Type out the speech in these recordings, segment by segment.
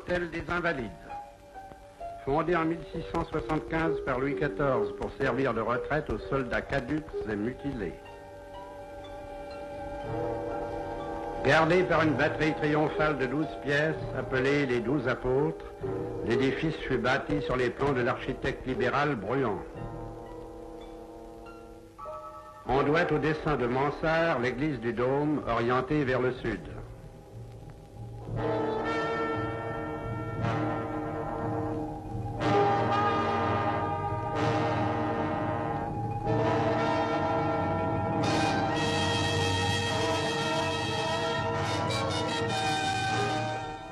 l'Hôtel des Invalides. Fondé en 1675 par Louis XIV pour servir de retraite aux soldats caducs et mutilés. Gardé par une batterie triomphale de 12 pièces, appelée les 12 apôtres, l'édifice fut bâti sur les plans de l'architecte libéral Bruand. On doit au dessin de Mansart l'église du Dôme, orientée vers le sud.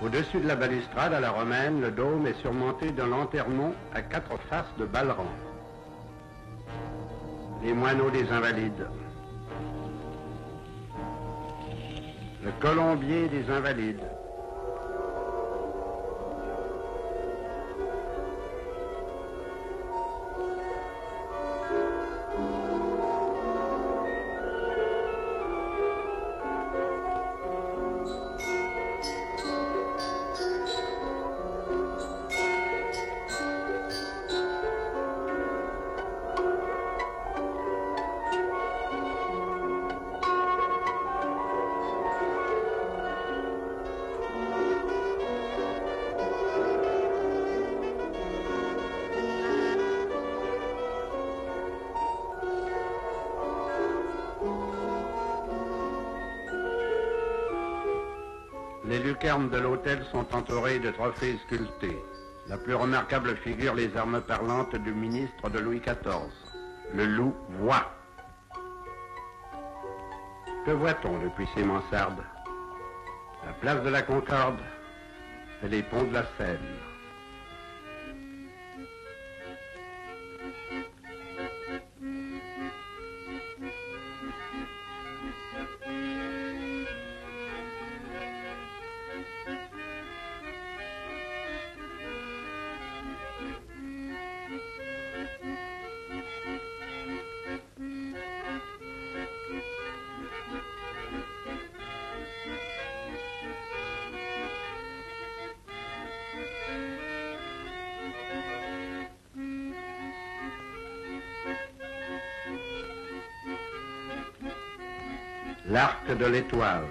Au-dessus de la balustrade à la romaine, le dôme est surmonté d'un lanternon à 4 faces de ballerons. Les moineaux des Invalides. Le colombier des Invalides. Les lucarnes de l'hôtel sont entourées de trophées sculptés. La plus remarquable figure les armes parlantes du ministre de Louis XIV. Le loup voit. Que voit-on depuis ces mansardes? La place de la Concorde et les ponts de la Seine. L'arc de l'Étoile.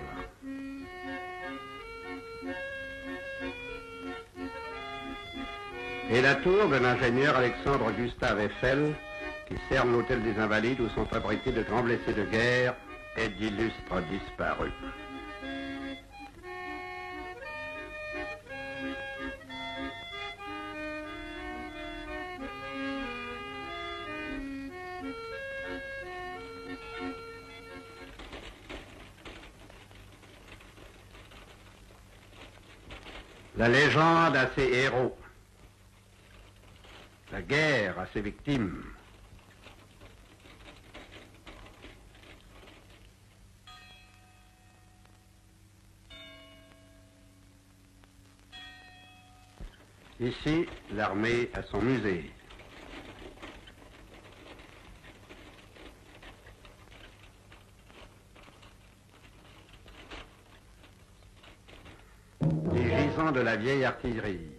Et la tour de l'ingénieur Alexandre Gustave Eiffel, qui cerne l'hôtel des Invalides où sont fabriqués de grands blessés de guerre et d'illustres disparus. La légende a ses héros, la guerre a ses victimes. Ici, l'armée a son musée. De la vieille artillerie.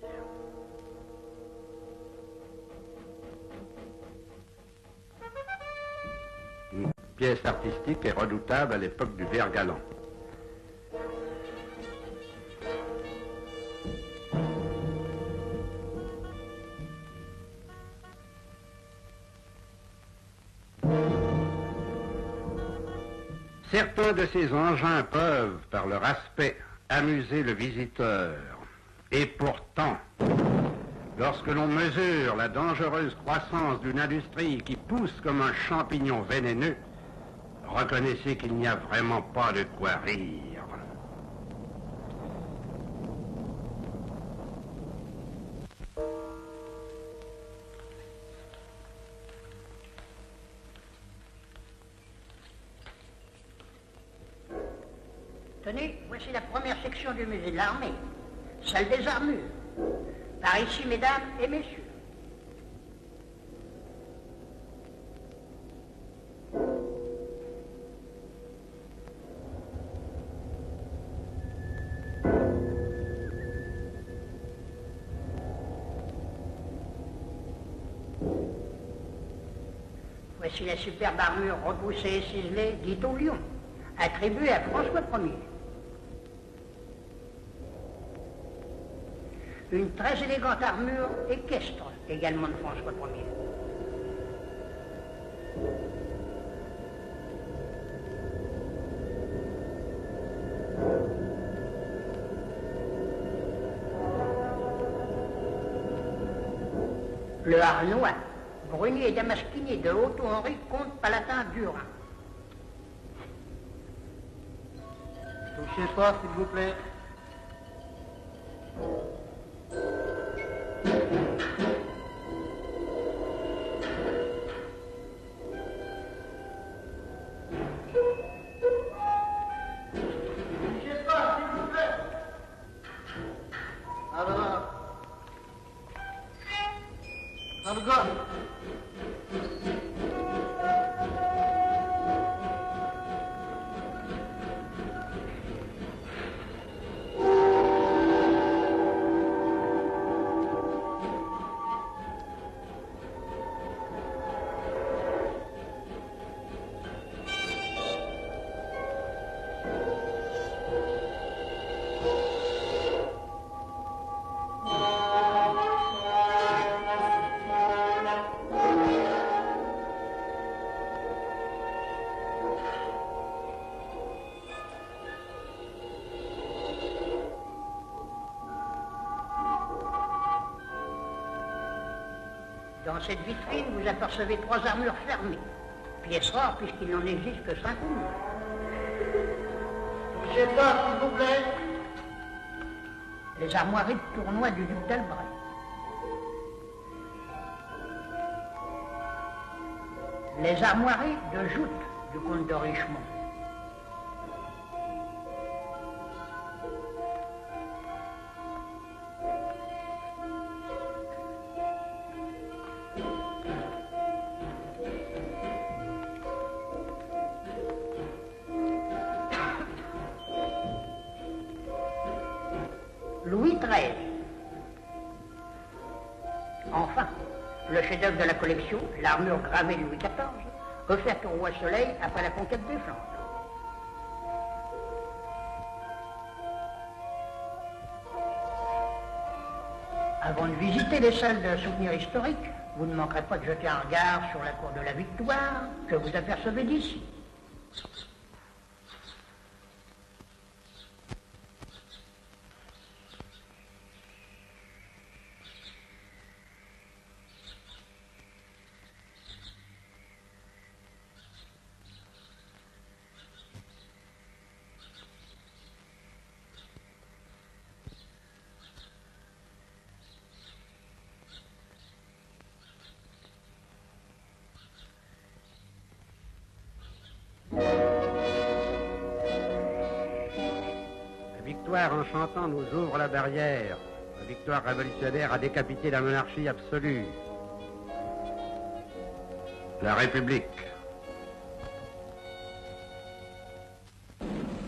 Une pièce artistique et redoutable à l'époque du Vert galant. Certains de ces engins peuvent, par leur aspect, amuser le visiteur. Et pourtant, lorsque l'on mesure la dangereuse croissance d'une industrie qui pousse comme un champignon vénéneux, reconnaissez qu'il n'y a vraiment pas de quoi rire. Tenez, voici la première section du musée de l'armée, celle des armures. Par ici, mesdames et messieurs. Voici la superbe armure repoussée et ciselée dite au lion, attribuée à François Ier. Une très élégante armure équestre, également de François Ier. Le harnois, bruni et damasquiné de Otto-Henri, comte palatin d'Urin. Touchez pas, s'il vous plaît. Touchez pas, s'il vous plaît. Alors, dans le gars. Dans cette vitrine, vous apercevez 3 armures fermées. Pièce rare puisqu'il n'en existe que 5 ou moins. Touchez pas, s'il vous plaît. Les armoiries de tournoi du duc d'Albret. Les armoiries de joute du comte de Richemont. Louis XIII. Enfin, le chef-d'œuvre de la collection, l'armure gravée de Louis XIV, offerte au roi Soleil après la conquête des Flandres. Avant de visiter les salles de souvenirs historiques, vous ne manquerez pas de jeter un regard sur la cour de la Victoire que vous apercevez d'ici. La victoire en chantant nous ouvre la barrière. La victoire révolutionnaire a décapité la monarchie absolue. La République.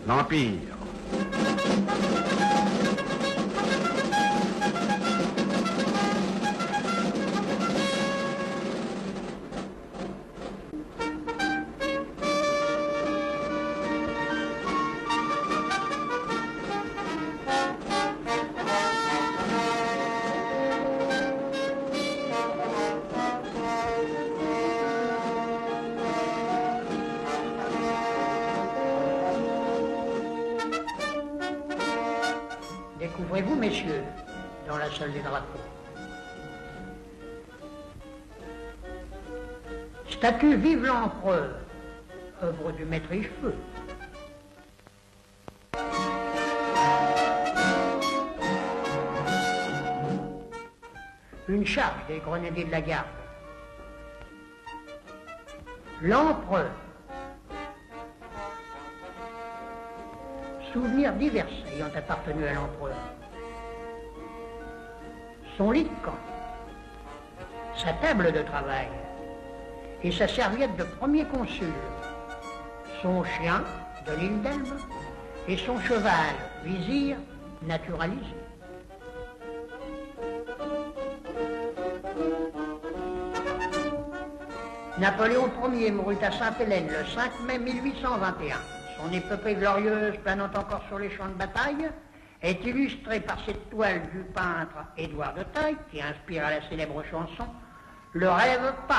L'Empire. Découvrez-vous, messieurs, dans la salle des drapeaux. Statue Vive l'Empereur, œuvre du maître Richefeu. Une charge des grenadiers de la garde. L'Empereur. Souvenirs divers ayant appartenu à l'empereur. Son lit de camp, sa table de travail et sa serviette de premier consul, son chien de l'île d'Elbe et son cheval, vizir, naturalisé. Napoléon Ier mourut à Sainte-Hélène le 5 mai 1821. Son épopée glorieuse, planant encore sur les champs de bataille, est illustrée par cette toile du peintre Édouard de Taille, qui inspira la célèbre chanson « Le rêve passe ».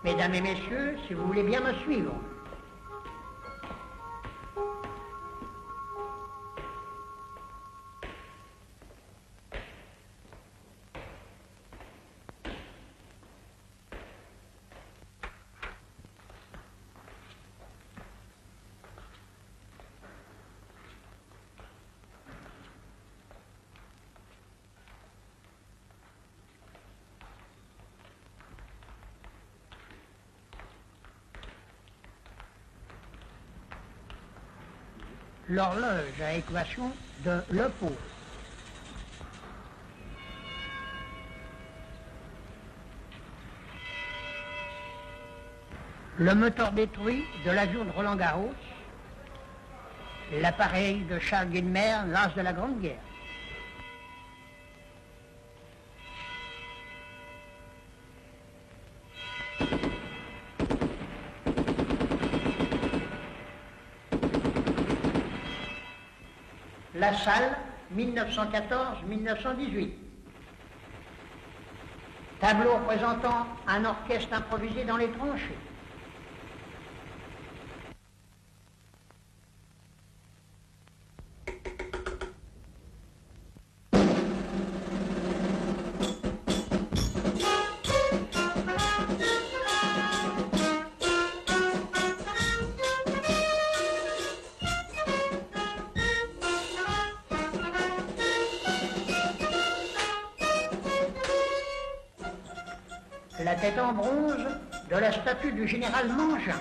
Mesdames et messieurs, si vous voulez bien me suivre. L'horloge à équation de Lepot. Le moteur détruit de l'avion de Roland Garros. L'appareil de Charles Guilmer, l'as de la Grande Guerre. La salle, 1914-1918. Tableau représentant un orchestre improvisé dans les tranchées. La tête en bronze de la statue du général Mangin.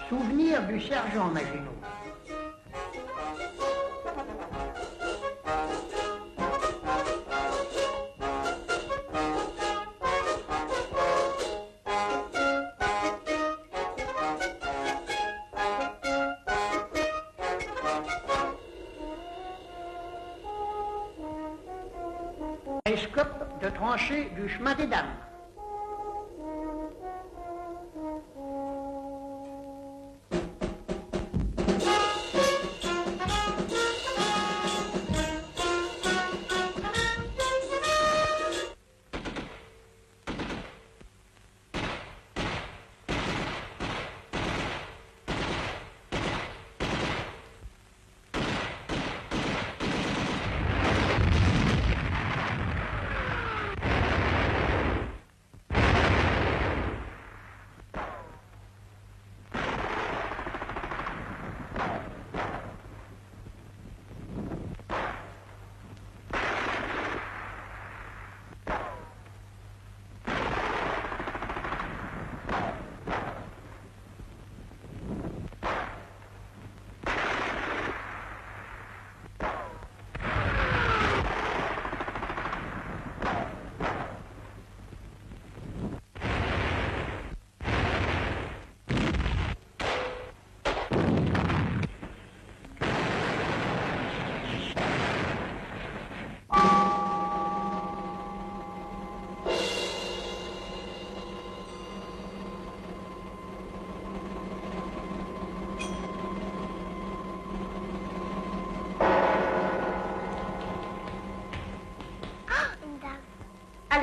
Souvenir du sergent Maginot. Télescope de tranchée du chemin des Dames.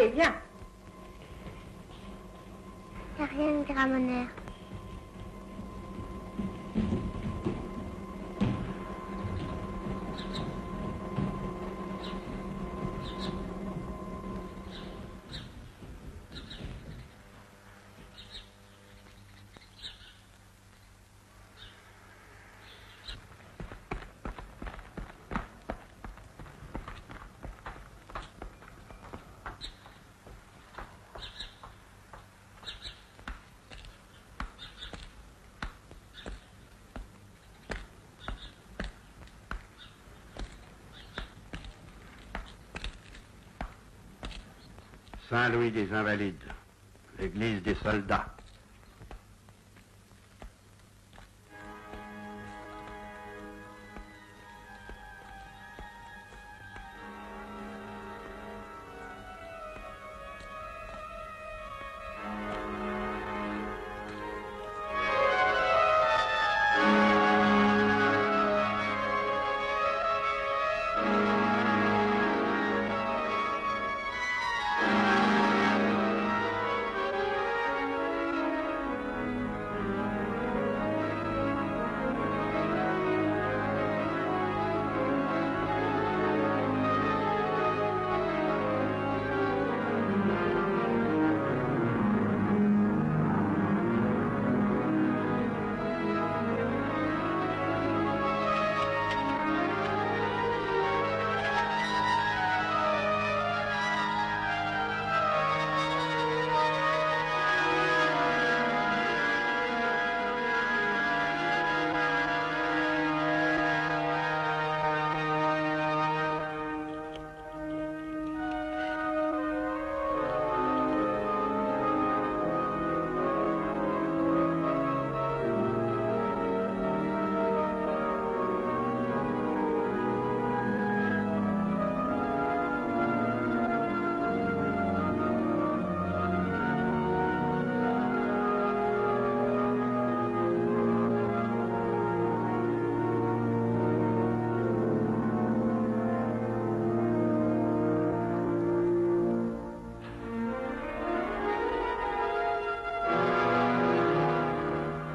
Allez, viens. Y a rien de grammonaire. Saint-Louis des Invalides, l'église des soldats.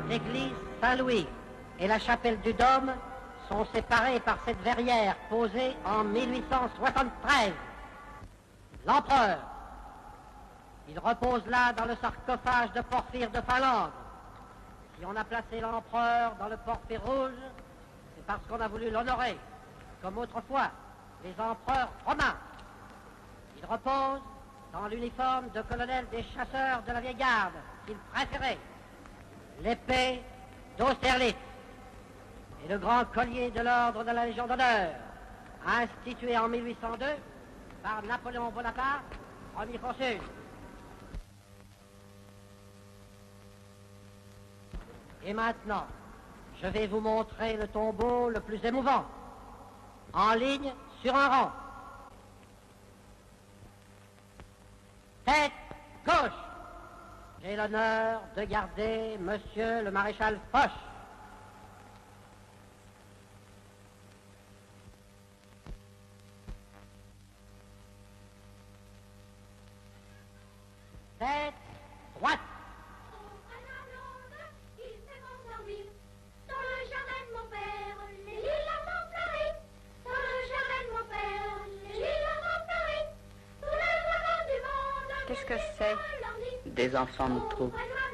L'église Saint-Louis et la chapelle du Dôme sont séparées par cette verrière posée en 1873. L'empereur, il repose là dans le sarcophage de Porphyre de Finlande. Si on a placé l'empereur dans le Porphyre rouge, c'est parce qu'on a voulu l'honorer, comme autrefois les empereurs romains. Il repose dans l'uniforme de colonel des chasseurs de la vieille garde qu'il préférait, l'épée d'Austerlitz et le grand collier de l'ordre de la Légion d'honneur, institué en 1802 par Napoléon Bonaparte, premier consul. Et maintenant, je vais vous montrer le tombeau le plus émouvant, en ligne sur un rang. Tête gauche. J'ai l'honneur de garder Monsieur le maréchal Foch. Tête droite. Dans le jardin de mon père, les lilas sont fleuris. Dans le jardin de mon père, les lilas sont fleuris. Tous les oiseaux du monde. Qu'est-ce que c'est? Des enfants de trou. Au